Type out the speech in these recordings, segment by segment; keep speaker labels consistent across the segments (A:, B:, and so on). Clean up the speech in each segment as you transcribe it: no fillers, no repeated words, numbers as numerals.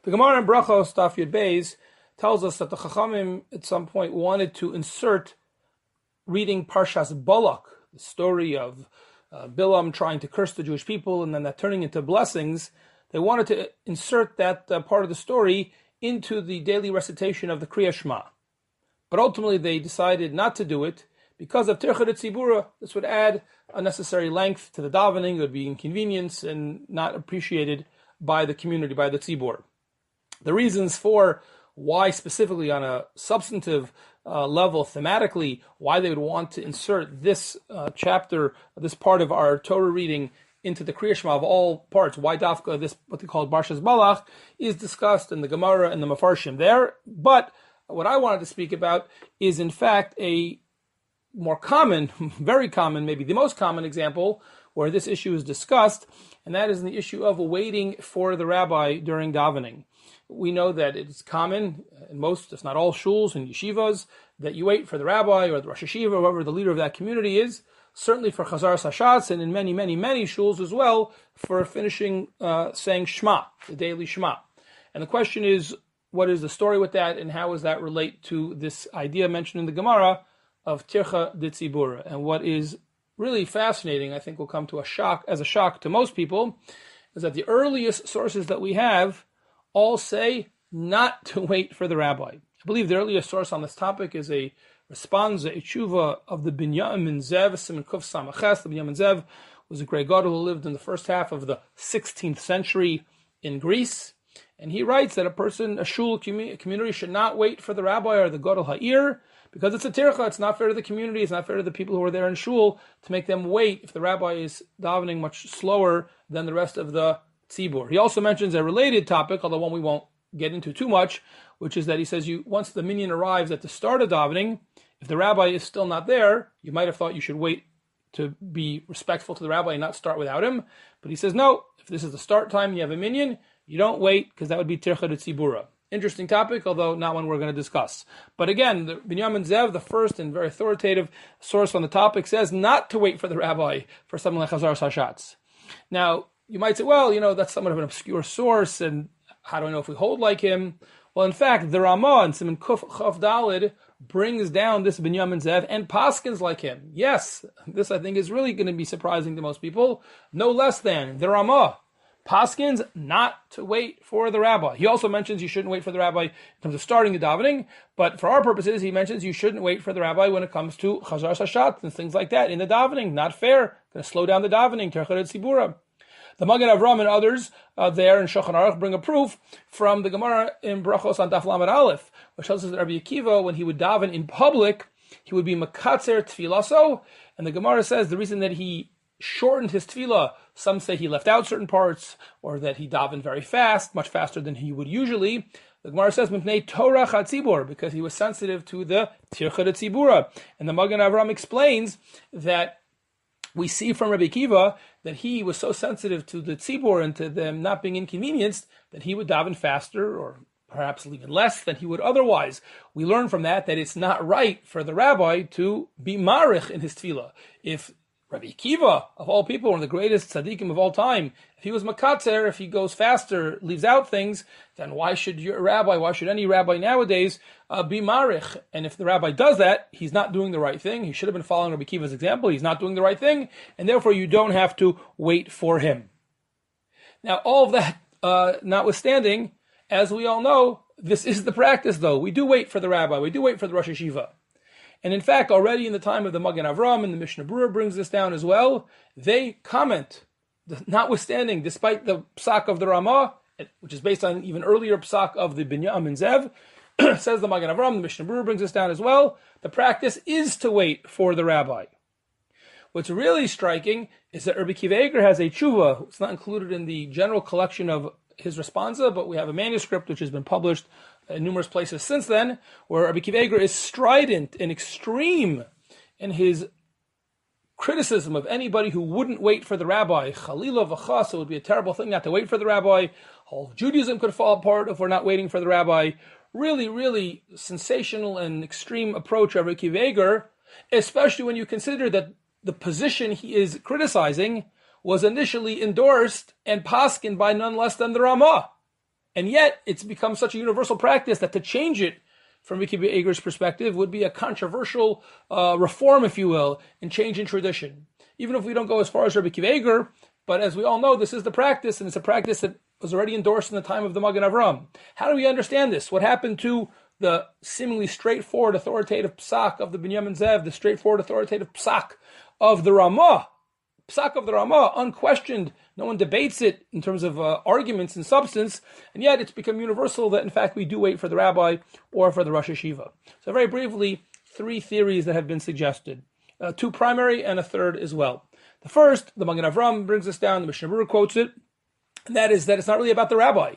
A: The Gemara in Brachos, Daf Yud Beis, tells us that the Chachamim at some point wanted to insert reading Parshas Balak, the story of Bilam trying to curse the Jewish people and then that turning into blessings. They wanted to insert that part of the story into the daily recitation of the Kriya Shema. But ultimately they decided not to do it because of Tircha de Tzibura. This would add unnecessary length to the davening, it would be inconvenience and not appreciated by the community, by the Tzibur. The reasons for why specifically on a substantive level, thematically, why they would want to insert this chapter, this part of our Torah reading into the Kriya Shema of all parts, why Dafka, this what they call Parshas Balak, is discussed in the Gemara and the Mefarshim there. But what I wanted to speak about is in fact a more common, very common, maybe the most common example where this issue is discussed, and that is in the issue of waiting for the rabbi during davening. We know that it is common in most, if not all, shuls and yeshivas that you wait for the rabbi or the Rosh Yeshiva, whoever the leader of that community is, certainly for Chazar Sashatz, and in many, many, many shuls as well, for finishing saying Shema, the daily Shema. And the question is, what is the story with that, and how does that relate to this idea mentioned in the Gemara of Tircha de Tzibura? And what is really fascinating, I think will come to a shock to most people, is that the earliest sources that we have all say not to wait for the rabbi. I believe the earliest source on this topic is a response, a tshuva of the Binyamin Zev, Siman Kuf Samaches. The Binyamin Zev was a great god who lived in the first half of the 16th century in Greece. And he writes that a shul community should not wait for the rabbi or the Gadol Ha'ir, because it's a tircha. It's not fair to the community. It's not fair to the people who are there in shul to make them wait if the rabbi is davening much slower than the rest of the tzibur. He also mentions a related topic, although one we won't get into too much, which is that he says once the minyan arrives at the start of davening, if the rabbi is still not there, you might have thought you should wait to be respectful to the rabbi and not start without him. But he says, no, if this is the start time and you have a minyan, you don't wait, because that would be tircha de tzibura. Interesting topic, although not one we're going to discuss. But again, the Binyamin Zev, the first and very authoritative source on the topic, says not to wait for the rabbi for something like Chazar Sashatz. Now, you might say, well, that's somewhat of an obscure source, and how do I know if we hold like him? Well, in fact, the Ramah in Siman Kuf Chav Dalid brings down this Binyamin Zev and paskins like him. Yes, this I think is really going to be surprising to most people. No less than the Ramah paskins not to wait for the rabbi. He also mentions you shouldn't wait for the rabbi in terms of starting the davening, but for our purposes, he mentions you shouldn't wait for the rabbi when it comes to Chazar Sashat and things like that in the davening. Not fair. Going to slow down the davening. Tircha de Tzibura. The Magen Avram and others there in Shulchan Aruch bring a proof from the Gemara in Brachos on Daf Lamed Aleph, which tells us that Rabbi Akiva, when he would daven in public, he would be makatzer tfilaso, and the Gemara says the reason that he shortened his tefillah, some say he left out certain parts, or that he davened very fast, much faster than he would usually. The Gemara says, Mipnei Torah chatzibur, because he was sensitive to the Tircha de Tzibura. And the Magen Avram explains that we see from Rabbi Akiva that he was so sensitive to the tzibur and to them not being inconvenienced that he would daven faster or perhaps even less than he would otherwise. We learn from that it's not right for the rabbi to be marich in his tefillah. If Rabbi Akiva, of all people, one of the greatest tzaddikim of all time, if he was makatzer, if he goes faster, leaves out things, then why should any rabbi nowadays be marich? And if the rabbi does that, he's not doing the right thing. He should have been following Rabbi Akiva's example. He's not doing the right thing, and therefore you don't have to wait for him. Now, all of that notwithstanding, as we all know, this is the practice, though. We do wait for the rabbi. We do wait for the Rosh Yeshiva. And in fact, already in the time of the Magen Avram, and the Mishnah Berurah brings this down as well, they comment, notwithstanding, despite the psak of the Ramah, which is based on an even earlier psak of the Binyamin Zev, says the Magen Avram, the Mishnah Berurah brings this down as well, the practice is to wait for the rabbi. What's really striking is that Rabbi Akiva Eiger has a tshuva. It's not included in the general collection of his responsa, but we have a manuscript which has been published in numerous places since then, where Rabbi Akiva Eiger is strident and extreme in his criticism of anybody who wouldn't wait for the rabbi. Chalila v'chas, it would be a terrible thing not to wait for the rabbi. All of Judaism could fall apart if we're not waiting for the rabbi. Really, really sensational and extreme approach of Rabbi Akiva Eiger, especially when you consider that the position he is criticizing was initially endorsed and paskined by none less than the Ramah. And yet, it's become such a universal practice that to change it from Rabbi Eger's perspective would be a controversial reform, if you will, and change in tradition. Even if we don't go as far as Rabbi Eger, but as we all know, this is the practice, and it's a practice that was already endorsed in the time of the Magen Avram. How do we understand this? What happened to the seemingly straightforward authoritative psak of the Binyamin Zev, the straightforward authoritative psak of the Ramah? Psak of the Ramah, unquestioned, no one debates it in terms of arguments and substance, and yet it's become universal that in fact we do wait for the rabbi or for the Rosh Hashiva. So very briefly, 3 theories that have been suggested. 2 primary and a third as well. The first, the Magen Avram brings us down, the Mishnah Berurah quotes it, and that is that it's not really about the rabbi.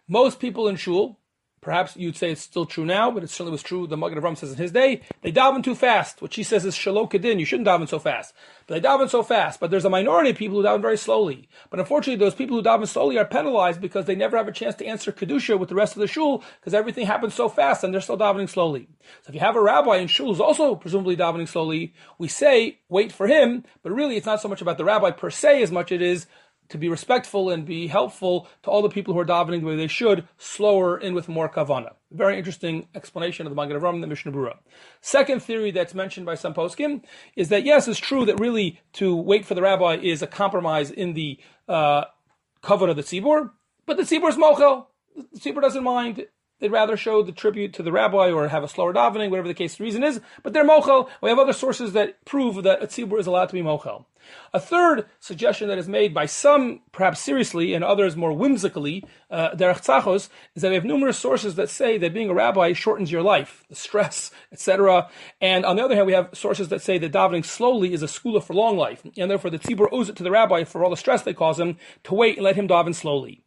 A: Most people in shul, perhaps you'd say it's still true now, but it certainly was true, the Magen Avram says in his day, they daven too fast, which he says is shalom kedin, you shouldn't daven so fast. But they daven so fast, but there's a minority of people who daven very slowly. But unfortunately, those people who daven slowly are penalized because they never have a chance to answer kedusha with the rest of the shul, because everything happens so fast and they're still davening slowly. So if you have a rabbi in shul who's also presumably davening slowly, we say, wait for him, but really it's not so much about the rabbi per se as much it is to be respectful and be helpful to all the people who are davening the way they should, slower and with more kavana. Very interesting explanation of the Magen Avram and the Mishnah Berurah. Second theory that's mentioned by some poskim is that yes, it's true that really to wait for the rabbi is a compromise in the kavod of the tzibur, but the tzibur is mochel. The tzibur doesn't mind. They'd rather show the tribute to the rabbi or have a slower davening, whatever the case the reason is, but they're mochel. We have other sources that prove that a tzibur is allowed to be mochel. A third suggestion that is made by some, perhaps seriously, and others more whimsically, derech tzachos, is that we have numerous sources that say that being a rabbi shortens your life, the stress, etc. And on the other hand, we have sources that say that davening slowly is a skula for long life, and therefore the tzibur owes it to the rabbi for all the stress they cause him to wait and let him daven slowly.